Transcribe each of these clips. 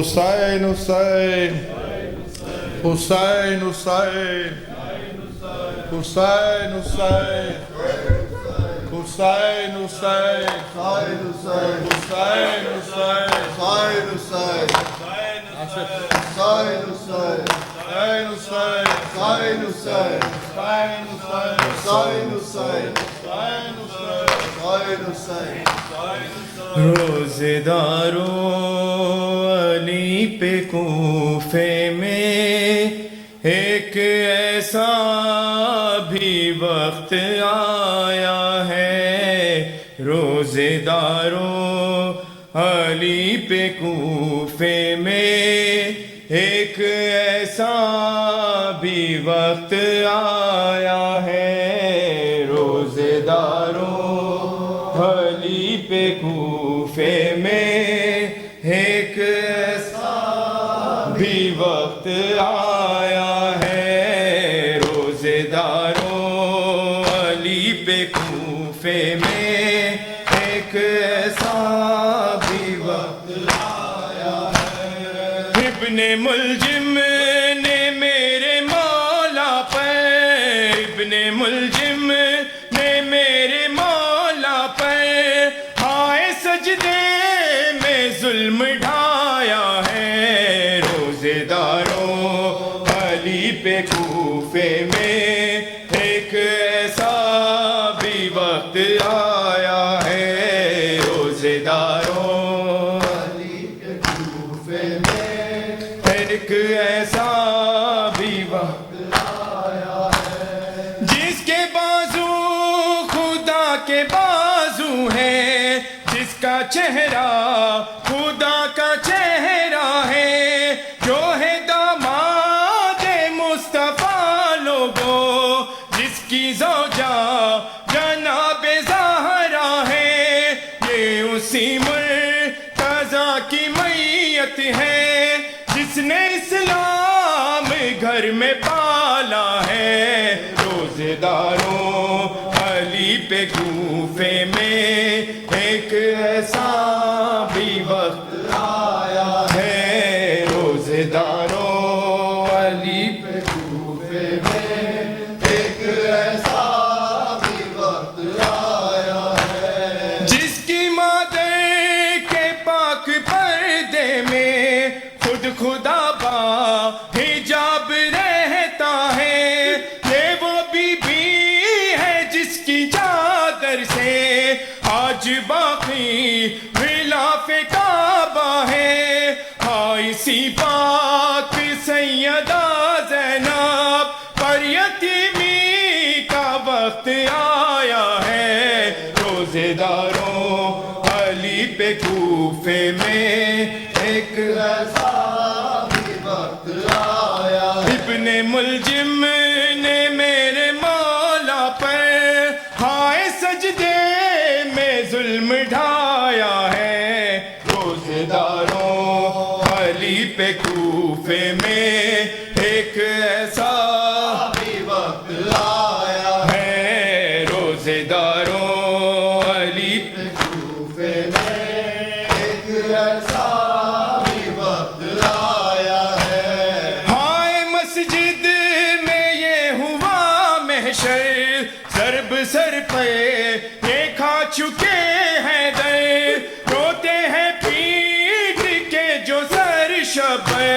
حسین حسین حسین حسین حسین حسین حسین حسین روزدارو علی پہ کوفے میں ایک ایسا بھی وقت آیا ہے، روزدارو علی پہ کوفے میں ایک ایسا بھی وقت آیا ہے، روزدارو علی پہ کوفے میں ایک ایسا بھی وقت آیا ہے، روزدارو علی پہ کوفے میں ایک ایسا بھی وقت آیا ہے۔ ابن ملجم نے میرے مولا پر، ابن ملجم نے میرے مولا پر ہائے سجدے میں ظلم ڈھایا ہے، روزدارو علی پہ کوفے میں ایک ایسا بھی وقت آیا ہے، روزدارو علی پہ کوفے میں ایک ایسا بھی وقت آیا ہے، جس کے بازو خدا کے بازو ہے، جس کا چہرہ خدا کا چہرہ ہے، جو ہے داماد مصطفیٰ لوگوں، جس کی زوجہ جناب زہرا ہے، یہ اسی مرتضیٰ کی میت ہے، جس نے اسلام گھر میں پالا ہے، روزدارو علی پہ کوفے میں ایک ایسا بھی وقت آیا ہے، روزدارو علی پہ کوفے میں ایک ایسا بھی وقت آیا ہے، جس کی مادر کے پاک پردے میں خود خدا با حجاب رہتا ہے، یہ وہ بی بی ہے جس کی چادر سے آج باقی غلاف کعبہ ہے، ہاں اسی پاک سیدہ زینب پر یتیمی کا وقت آیا ہے، روزدارو علی پہ کوفے میں ایک ایسا بھی وقت آیا ہے، ابن ملجم نے میرے مولا پر ہائے سجدے میں ظلم ڈھایا ہے، روزدارو علی پہ کوفے میں ایک ایسا بھی وقت آیا ہے، روزدارو علی پہ کوفے میں ایک ایسا بھی وقت آیا ہے، ہائے مسجد میں یہ ہوا محشر، ضرب سر پہ یہ کھا چکے ہیں در، روتے ہیں پیٹ کے جو سر شب ہے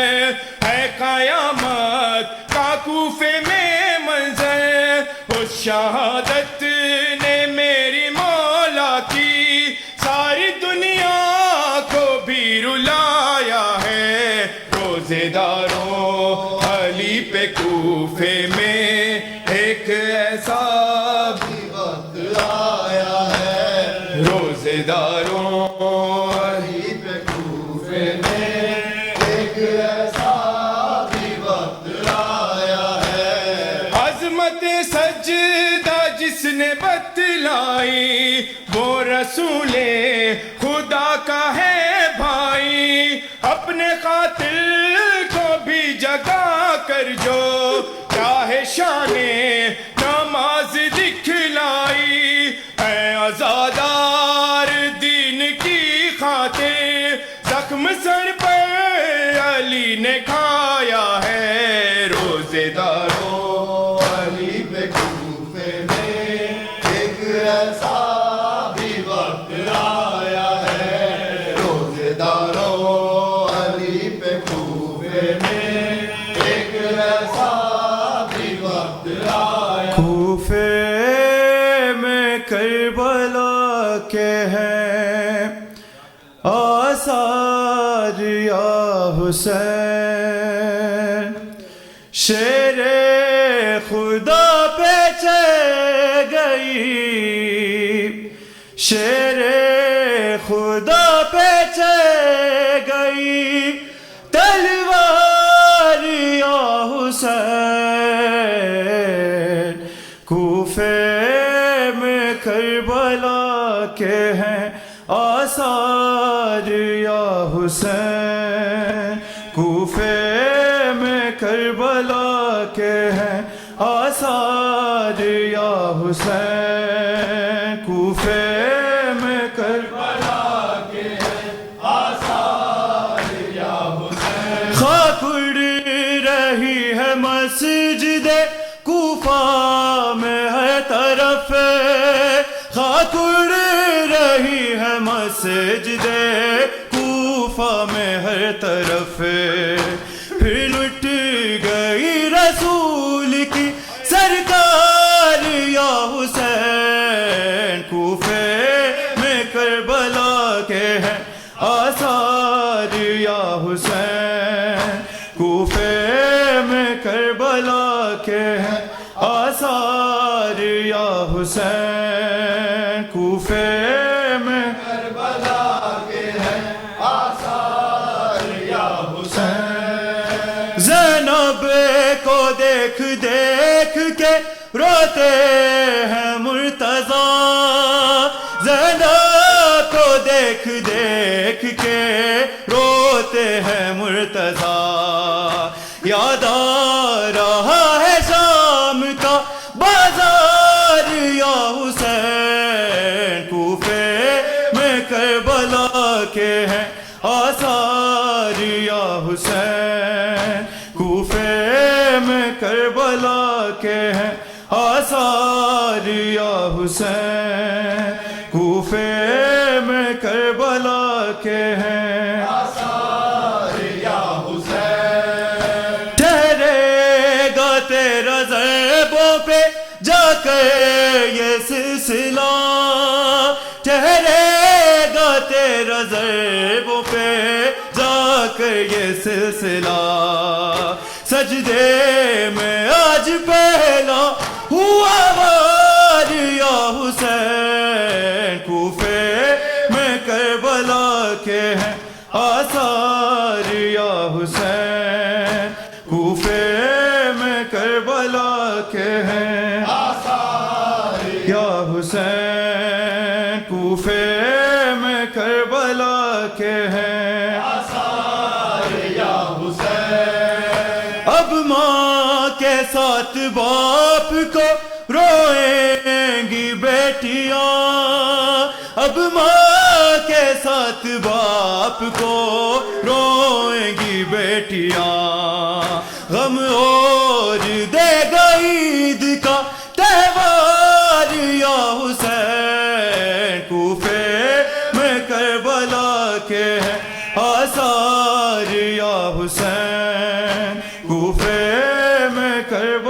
قیامت کا کوفے میں منظر، اس شہادت نے میری مولا کی ساری دنیا کو بھی رلایا ہے، روزدارو علی پہ کوفے میں ایک ایسا بھی وقت آیا ہے، روزدارو علی پہ کوفے میں ایک ایسا بھی وقت آیا ہے، عظمت سجدہ جس نے بتلائی وہ رسول خدا کا ہے بھائی، اپنے قاتل کو بھی جگا کر جو چاہے شان نماز دکھلائی، اے عزادار دین کی خاطر زخم سر پر کے ہیں آثار یا حسین شیر خدا پیچھے گئی شیر خدا پیچھے گئی تلوار یا حسین کوفے میں کربلا کے ہیں آثار یا حسین کوفے میں کربلا کے ہیں آثار یا حسین کوفے میں کربلا کے ہیں آثار یا حسین خاک اڑ رہی ہے مسجد کوفہ میں ہر طرف خاک اڑ رہی ہے مسجد کوفہ میں ہر طرف پھر لٹ گئی رسول کی سرکار یا حسین کوفے میں کربلا کے ہیں آثار یا حسین کوفے میں کربلا کے ہیں آثار یا حسین کوفے میں کربلا کے ہیں آثار یا حسین زینب کو دیکھ دیکھ کے روتے ہیں مرتضیٰ زینب کو دیکھ دیکھ کے روتے ہیں مرتضیٰ یاد آ رہا ہے شام کا بازار یا حسین کوفے میں کربلا کے ہیں آثار یا حسین کوفے میں کربلا کے ہیں آثار یا حسین کوفے میں کربلا کے ہیں آثار یا حسین ٹھہرے گا تیرا ضربوں پہ جا کر یہ سلسلہ ٹھہرے گا تیرا ضربوں پہ جا کر یہ سلسلہ سجدے میں آج پہلا ہوا وار یا حسین کوفے میں کربلا کے ہیں آثار یا حسین کوفے میں کربلا کے ہیں آثار یا حسین کوفے میں کربلا کے ہیں آثار یا حسین اب ماں کے ساتھ باپ کو روئیں گی بیٹیاں اب ماں کے ساتھ باپ کو روئیں گی بیٹیاں غم اور دے گا عید کا تہوار یا حسین کوفے میں کربلا کے ہیں آثار یا حسین کوفے میں کربلا